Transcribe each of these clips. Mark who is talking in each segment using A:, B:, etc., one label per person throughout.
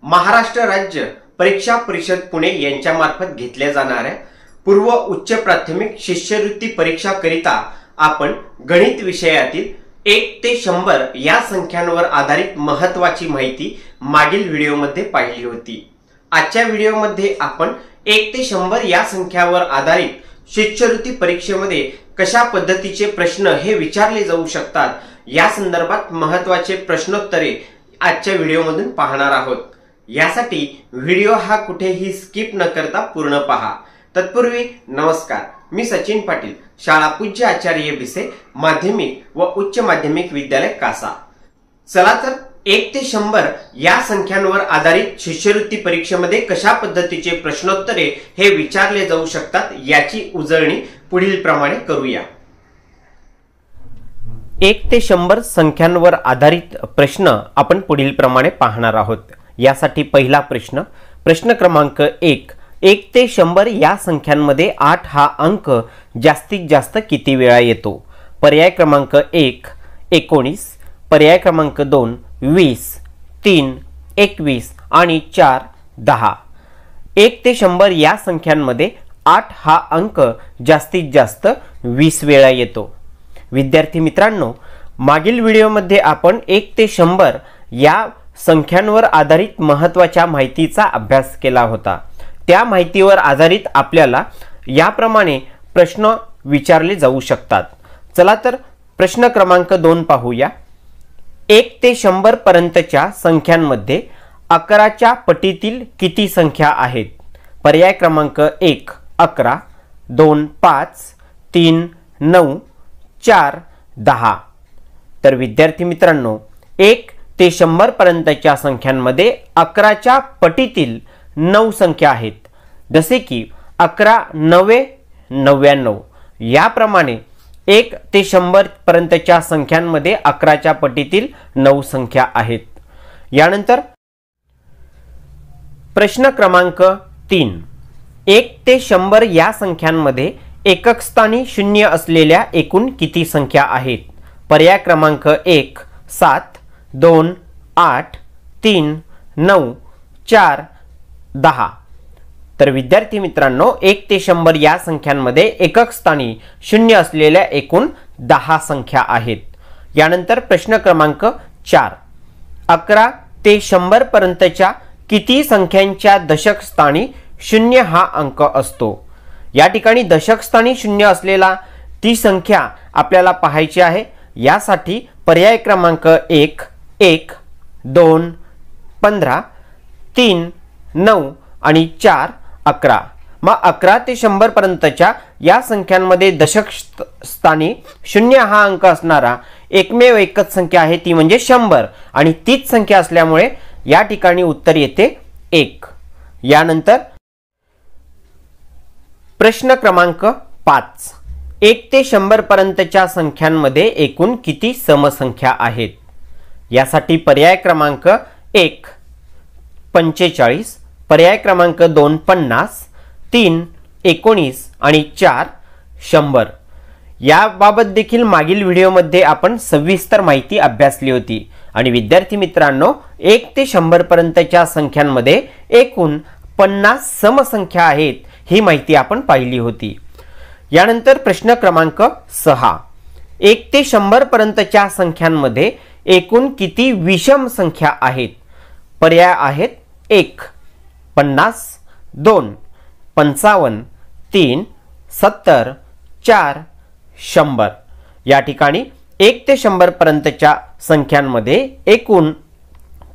A: महाराष्ट्र राज्य परीक्षा परिषद पुणे यांच्यामार्फत घेतल्या जाणाऱ्या पूर्व उच्च प्राथमिक शिष्यवृत्ती परीक्षा करिता आपण गणित विषयातील 1 ते 100 या संख्यांवर आधारित महत्त्वाची माहिती मागील व्हिडिओमध्ये पाहिली होती। आजच्या व्हिडिओमध्ये आपण 1 ते 100 या संख्यावर आधारित शिष्यवृत्ती परीक्षेमध्ये कशा पद्धतीचे प्रश्न हे विचारले जाऊ शकतात या संदर्भात महत्त्वाचे प्रश्नोत्तरे आजच्या व्हिडिओमधून पाहणार आहोत। यासाठी व्हिडिओ हा कुठेही स्किप न करता पूर्ण पहा। तत्पूर्वी नमस्कार, मी सचिन पाटील, शाळा पूज्य आचार्य भिसे माध्यमिक व उच्च माध्यमिक विद्यालय कासा। चला तर 1 ते 100 या संख्यांवर आधारित शिष्यवृत्ती परीक्षेमध्ये कशा पद्धतीचे प्रश्नोत्तरे हे विचारले जाऊ शकतात याची उजळणी पुढील प्रमाणे करूया। 1 ते 100 संख्यांवर आधारित प्रश्न आपण पुढील प्रमाणे पाहणार आहोत। यासाठी पहिला प्रश्न क्रमांक 1 ते 100 या संख्यांमध्ये 8 हा अंक जास्तीत जास्त किती वेळा येतो? पर्याय क्रमांक 1 19, पर्याय क्रमांक 2 20, 3 21 आणि 4 10। 1 ते 100 या संख्यांमध्ये 8 हा अंक जास्तीत जास्त 20 वेळा येतो। विद्यार्थी मित्रांनो, मागील व्हिडिओमध्ये आपण 1 ते 100 या संख्यांवर आधारित महत्त्वाच्या माहितीचा अभ्यास केला होता। त्या माहितीवर आधारित आपल्याला याप्रमाणे प्रश्न विचारले जाऊ शकतात। चला तर प्रश्न क्रमांक 2 पाहूया। 1 ते 100 पर्यंतच्या संख्यांमध्ये 11च्या पटीतील किती संख्या आहेत? पर्याय क्रमांक 1 11, 2 5, 3 9, 4 10। तर विद्यार्थी मित्रांनो, 1 ते 100 पर्यंतच्या संख्यांमध्ये 11च्या पटीतील 9 संख्या आहेत, जसे की 11 9 99। याप्रमाणे 1 ते 100 पर्यंतच्या संख्यांमध्ये 11च्या पटीतील 9 संख्या आहेत। यानंतर प्रश्न क्रमांक 3 1 ते 100 या संख्यांमध्ये एकक स्थानी 0 असलेल्या एकूण किती संख्या आहेत? पर्याय क्रमांक 1 7, 2 8, 3 9, 4 10। तर विद्यार्थी मित्रांनो, 1 ते 100 या संख्यांमध्ये एकक स्थानी 0 असलेल्या एकूण 10 संख्या आहेत। यानंतर प्रश्न क्रमांक 4 11 ते 100 पर्यंतच्या किती संख्यांच्या दशक स्थानी 0 हा अंक असतो? या ठिकाणी दशक स्थानी 0 असलेला ती संख्या आपल्याला पाहायची आहे। यासाठी पर्याय क्रमांक 1 1, 2 15, 3 9 आणि 4 11। मग 11 ते 100 पर्यंतच्या या संख्यांमध्ये दशक स्थानी 0 हा अंक असणारा एकमेव एकच संख्या आहे, ती म्हणजे 100, आणि तीच संख्या असल्यामुळे या ठिकाणी उत्तर येते 1। यानंतर प्रश्न क्रमांक 5 1 ते 100 पर्यंतच्या संख्यांमध्ये एकूण किती समसंख्या आहेत? यासाठी पर्याय क्रमांक 1 45, पर्याय क्रमांक 2 50, 3 19 आणि 4 100। याबाबत देखील मागील व्हिडिओमध्ये आपण सविस्तर माहिती अभ्यासली होती। आणि विद्यार्थी मित्रांनो, 1 ते 100 पर्यंतच्या संख्यांमध्ये एकूण 50 समसंख्या आहेत, ही माहिती आपण पाहिली होती। यानंतर प्रश्न क्रमांक 6 1 ते 100 पर्यंतच्या संख्यांमध्ये एकूण किती विषम संख्या आहेत? पर्याय आहेत 1 50, 2 55, 3 70, 4 100। या ठिकाणी 1 ते 100 पर्यंतच्या संख्यांमध्ये एकूण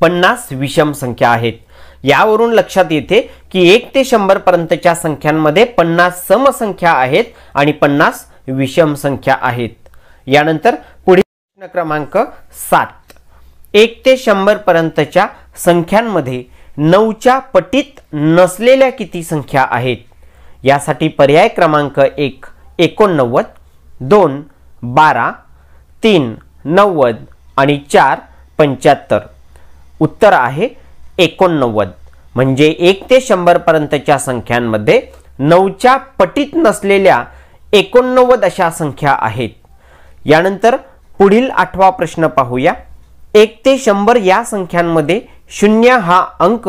A: 50 विषम संख्या आहेत। यावरून लक्षात येते की 1 ते 100 पर्यंतच्या संख्यांमध्ये 50 समसंख्या आहेत आणि 50 विषम संख्या आहेत। यानंतर पुढील प्रश्न क्रमांक 7 1 ते 100 पर्यंतच्या संख्यांमध्ये 9च्या पटीत नसलेल्या किती संख्या आहेत? यासाठी पर्याय क्रमांक 1 89, 2 12, 3 90 आणि 4 75। उत्तर आहे 89। म्हणजे 1 ते 100 पर्यंतच्या संख्यांमध्ये 9च्या पटीत नसलेल्या 89 अशा संख्या आहेत। यानंतर पुढील 8वा प्रश्न पाहूया। 1 ते 100 या संख्यांमध्ये शून्य हा अंक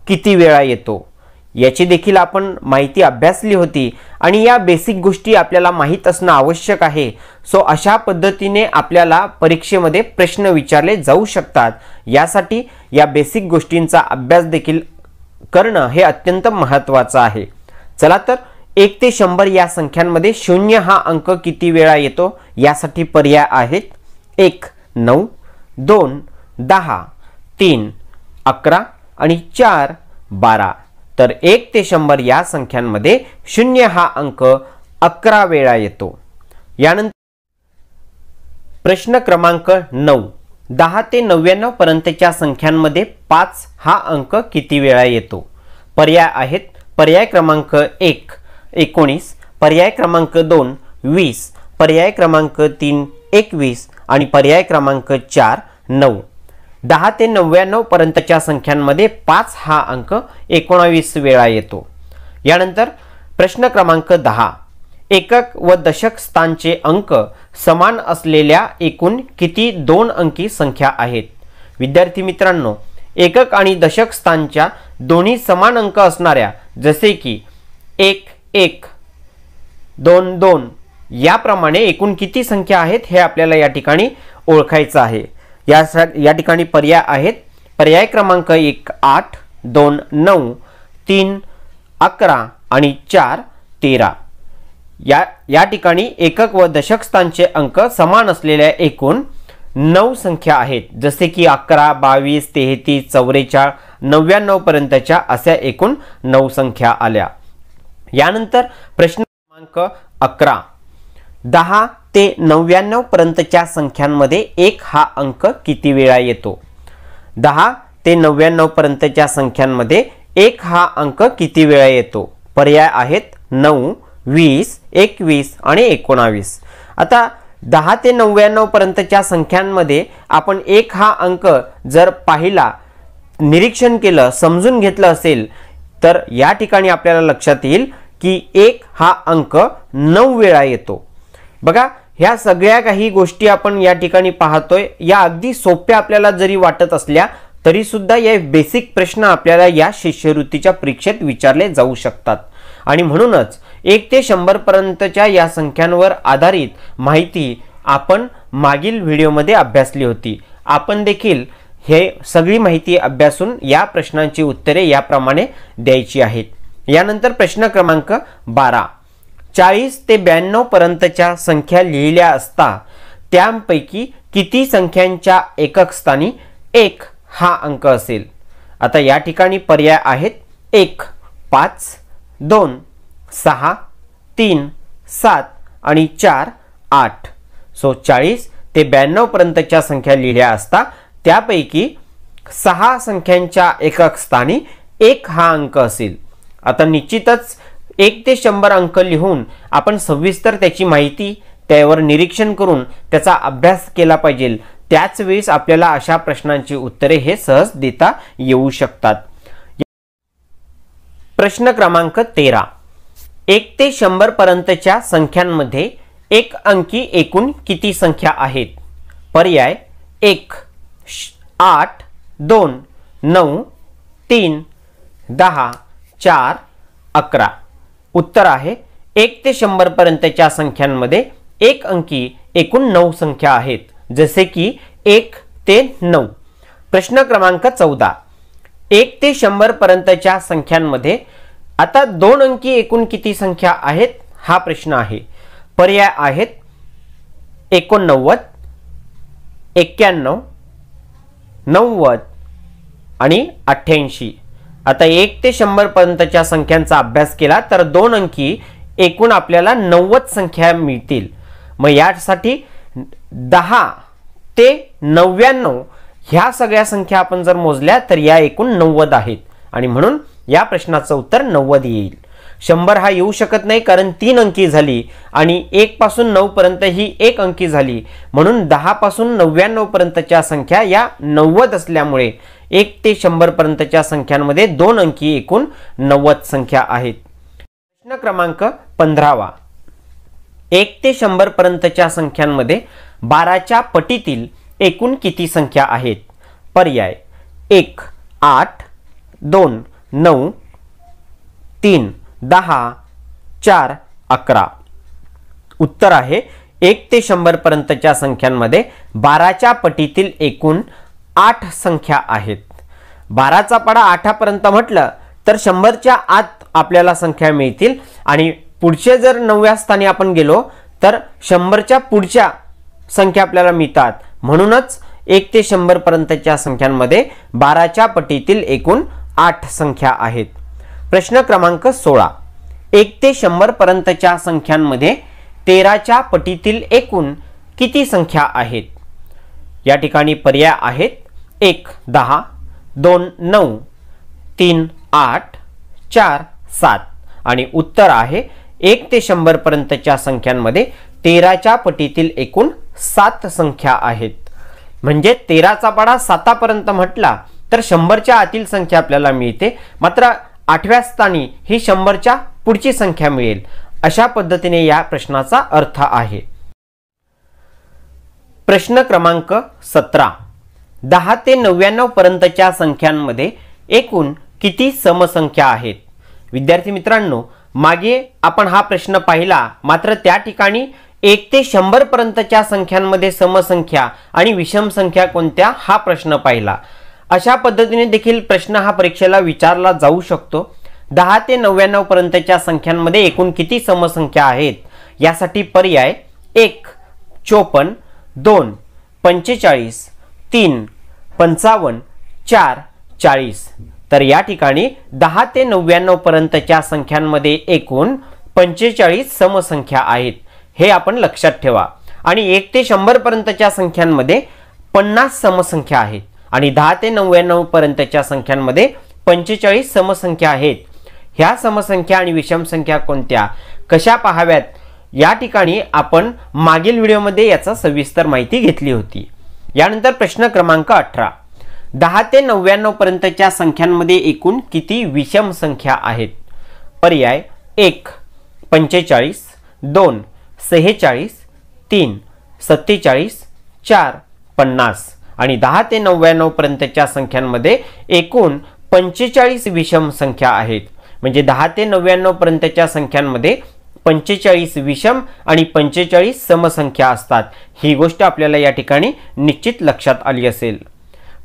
A: किती वेळा येतो याची देखील आपण माहिती अभ्यासली होती आणि या बेसिक गोष्टी आपल्याला माहित असणं आवश्यक आहे. सो अशा पद्धतीने आपल्याला परीक्षेमध्ये प्रश्न विचारले जाऊ शकतात. यासाठी या बेसिक गोष्टींचा अभ्यास देखील करणं हे अत्यंत महत्त्वाचं आहे. चला तर 1 ते 100 या संख्यांमध्ये शून्य हा अंक किती वेळा येतो यासाठी पर्याय आहेत 1 9 2 10 3 11 आणि 4 12. तर 1 ते 100 या संख्यांमध्ये शून्य हा अंक 11 वेळा येतो. यानंतर प्रश्न क्रमांक 9 10 ते 99 पर्यंतच्या संख्यांमध्ये 5 हा अंक किती वेळा येतो. पर्याय आहेत पर्याय क्रमांक 1 19, पर्याय क्रमांक 2 20, पर्याय क्रमांक 3 21 आणि पर्याय क्रमांक 4 9. 10 ते 99 पर्यंतच्या संख्यांमध्ये 5 हा अंक 19 वेळा येतो. यानंतर प्रश्न क्रमांक 10 एकक व दशक स्थानचे अंक समान असलेल्या एकूण किती 2 अंकी संख्या आहेत. विद्यार्थी मित्रांनो, एकक आणि दशक स्थानच्या दोन्ही समान अंक असणाऱ्या जसे की 1 1 2 2 याप्रमाणे एकूण किती संख्या आहेत हे आपल्याला या ठिकाणी ओळखायचं आहे. या ठिकाणी पर्याय आहेत पर्याय क्रमांक 1 8 2 9 3 11 आणि 4 13. या ठिकाणी एकक व दशक स्थानचे अंक समान असलेल्या एकूण 9 संख्या आहेत जसे की 11 22 33 44 99 पर्यंतच्या अशा एकूण 9 संख्या आल्या. यानंतर प्रश्न क्रमांक 11 10 ते 99 पर्यंतच्या संख्यांमध्ये 1 हा अंक किती वेळा येतो. 10 ते 99 पर्यंतच्या संख्यांमध्ये 1 हा अंक किती वेळा येतो. पर्याय आहेत 9 20 21 आणि 19. आता 10 ते 99 पर्यंतच्या संख्यांमध्ये आपण 1 हा अंक जर पाहिला निरीक्षण केलं समजून घेतलं असेल तर या ठिकाणी आपल्याला लक्षात येईल की 1 हा अंक 9 वेळा येतो. बघा ह्या सगळ्या काही गोष्टी आपण या ठिकाणी पाहतोय या अगदी सोप्या आपल्याला जरी वाटत असल्या तरी सुद्धा या बेसिक प्रश्न आपल्याला या शिष्यवृत्तीच्या परीक्षेत विचारले जाऊ शकतात. आणि म्हणूनच 1 ते 100 पर्यंतच्या या संख्यांवर आधारित माहिती आपण मागील व्हिडिओमध्ये अभ्यासली होती. आपण देखील हे सगळी माहिती अभ्यासून या प्रश्नांची उत्तरे याप्रमाणे द्यायची आहेत. यानंतर प्रश्न क्रमांक 12 40 ते 92 पर्यंतच्या संख्या लिहिल्या असता त्यापैकी किती संख्यांच्या एकक स्थानी 1 हा अंक असेल. आता या ठिकाणी पर्याय आहेत 1 5 2 6 3 7 आणि 4 8. सो 40 ते 92 पर्यंतच्या संख्या लिहिल्या असता त्यापैकी 6 संख्यांच्या एकक स्थानी 1 हा अंक असेल. आता निश्चितच 1 ते 100 अंक लिहून आपण सविस्तर त्याची माहिती त्यावर निरीक्षण करून त्याचा अभ्यास केला पाहिजे. त्याच वेळेस आपल्याला अशा प्रश्नांची उत्तरे हे सहज देता येऊ शकतात. प्रश्न क्रमांक 13 1 ते 100 पर्यंतच्या संख्यांमध्ये 1 अंकी एकूण किती संख्या आहेत. पर्याय 1 8 2 9 3 10 4 11. उत्तर आहे 1 ते 100 पर्यंतच्या संख्यांमध्ये 1 अंकी एकूण 9 संख्या आहेत जसे की 1 ते 9. प्रश्न क्रमांक 14 1 ते 100 पर्यंतच्या संख्यांमध्ये आता 2 अंकी एकूण किती संख्या आहेत हा प्रश्न आहे. पर्याय आहेत 89 91 90 आणि 88. आता 1 ते 100 पर्यंतच्या संख्यांचा अभ्यास केला तर 2 अंकी एकूण आपल्याला 90 संख्या मिळतील. मग यासाठी 10 ते 99 ह्या सगळ्या संख्या आपण जर मोजल्या तर या एकूण 90 आहेत आणि म्हणून या प्रश्नाचं उत्तर 90 येईल. 100 हा येऊ शकत नाही कारण 3 अंकी झाली आणि 1 पासून 9 पर्यंत ही 1 अंकी झाली म्हणून 10 पासून 99 पर्यंतच्या संख्या या 90 असल्यामुळे 1 ते 100 पर्यंतच्या संख्यांमध्ये 2 अंकी एकूण 90 संख्या आहेत. प्रश्न क्रमांक 15 1 ते 100 पर्यंतच्या संख्यांमध्ये 12च्या पटीतील एकूण किती संख्या आहेत. पर्याय 1 8, 2, 9, 3, 10, 4, 11. उत्तर आहे 1 ते 100 पर्यंतच्या संख्यांमध्ये 12च्या पटीतील एकूण 8 संख्या आहेत. 12चा पाडा 8 पर्यंत म्हटलं तर 100च्या आत आपल्याला संख्या मिळतील आणि पुढचे जर 9व्या स्थानी आपण गेलो तर 100च्या पुढच्या संख्या आपल्याला मिळतात. म्हणूनच 1 ते 100 पर्यंतच्या संख्यांमध्ये 12च्या पटीतील एकूण 8 संख्या आहेत. प्रश्न क्रमांक 16. 1 ते 100 पर्यंतच्या संख्यांमध्ये 13च्या पटीतील एकूण किती संख्या आहेत? या ठिकाणी पर्याय आहेत 1 10, 2 9, 3 8, 4 7 आणि उत्तर आहे 1 ते 100 पर्यंतच्या संख्यांमध्ये 13च्या पटीतील एकूण 7 संख्या आहेत. म्हणजे 13चा पाडा 7 पर्यंत म्हटला तर 100च्या आतील संख्या आपल्याला मिळते, मात्र 8व्या स्थानी ही 100च्या पुढची संख्या मिळेल. अशा पद्धतीने या प्रश्नाचा अर्थ आहे. प्रश्न क्रमांक 17. 10 ते 99 पर्यंतच्या संख्यांमध्ये एकूण किती समसंख्या आहेत? विद्यार्थी मित्रांनो, मागे आपण हा प्रश्न पाहिला, मात्र त्या ठिकाणी 1 ते 100 पर्यंतच्या संख्यांमध्ये समसंख्या आणि विषम संख्या कोणत्या हा प्रश्न पाहिला. अशा पद्धतीने देखील प्रश्न हा परीक्षेला विचारला जाऊ शकतो. 10 ते 99 पर्यंतच्या संख्यांमध्ये एकूण किती समसंख्या आहेत? यासाठी पर्याय 1 54, 2 45, 3 55, 4 40. तर या ठिकाणी 10 ते 99 पर्यंतच्या संख्यांमध्ये एकूण 45 समसंख्या आहेत, हे आपण लक्षात ठेवा. आणि 1 ते 100 पर्यंतच्या संख्यांमध्ये 50 समसंख्या आहेत आणि 10 ते 99 पर्यंतच्या संख्यांमध्ये 45 समसंख्या आहेत. ह्या समसंख्या आणि विषम संख्या कोणत्या, कशा पाहाव्यात, या ठिकाणी आपण मागील व्हिडिओमध्ये याचा सविस्तर माहिती घेतली होती. यानंतर प्रश्न क्रमांक 18. 10 ते 99 पर्यंतच्या संख्यांमध्ये एकूण किती विषम संख्या आहेत? पर्याय 1 45, 2 46, 3 47, 4 50 आणि 10 ते 99 पर्यंतच्या संख्यांमध्ये एकूण 45 विषम संख्या आहेत. म्हणजे 10 ते 99 पर्यंतच्या संख्यांमध्ये 45 विषम आणि 45 समसंख्या असतात. ही गोष्ट आपल्याला या ठिकाणी निश्चित लक्षात आली असेल.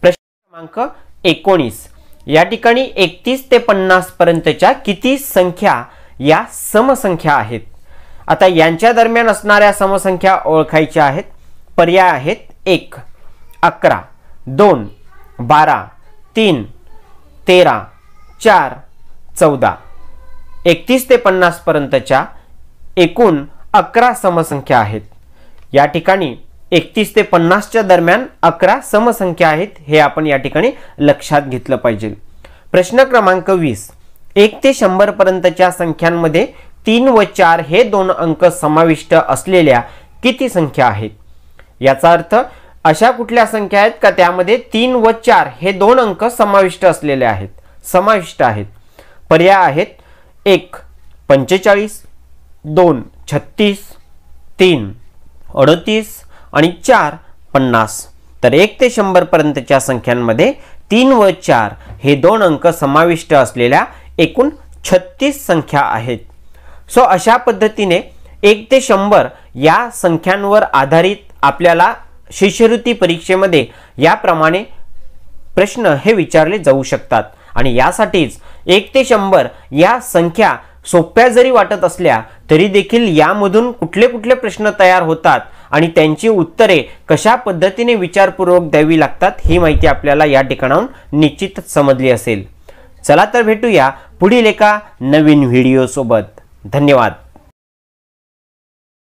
A: प्रश्न क्रमांक 19. या ठिकाणी 31 ते 50 पर्यंतच्या किती संख्या या समसंख्या आहेत? आता यांच्या दरम्यान असणाऱ्या समसंख्या ओळखायच्या आहेत. पर्याय आहेत 1 11, 2 12, 3 13, 4 14. 31 ते 50 पर्यंतच्या एकूण 11 समसंख्या आहेत. या ठिकाणी 31 ते 50च्या दरम्यान 11 समसंख्या आहेत, हे आपण या ठिकाणी लक्षात घेतलं पाहिजे. प्रश्न क्रमांक 20. 1 ते 100 पर्यंतच्या संख्यांमध्ये 3 व 4 हे 2 अंक समाविष्ट असलेल्या किती संख्या आहेत? याचा अर्थ अशा कुठल्या संख्या आहेत का त्यामध्ये 3 व 4 हे 2 अंक समाविष्ट असलेले आहेत, समाविष्ट आहेत. पर्याय आहेत 1 45, 2 36, 3 38 आणि 4 50. तर 1 ते 100 पर्यंतच्या संख्यांमध्ये 3 व 4 हे 2 अंक समाविष्ट असलेल्या एकूण 36 संख्या आहेत. सो अशा पद्धतीने 1 ते 100 या संख्यांवर आधारित आपल्याला शिष्यवृत्ती परीक्षेमध्ये याप्रमाणे प्रश्न हे विचारले जाऊ शकतात. आणि यासाठीच 1 ते 100 या संख्या सोप्या जरी वाटत असल्या तरी देखील यामधून कुठले कुठले प्रश्न तयार होतात आणि त्यांची उत्तरे कशा पद्धतीने विचारपूर्वक द्यावी लागतात ही माहिती आपल्याला या ठिकाणाहून निश्चितच समजली असेल. चला तर भेटूया पुढील एका नवीन व्हिडिओ सोबत. धन्यवाद.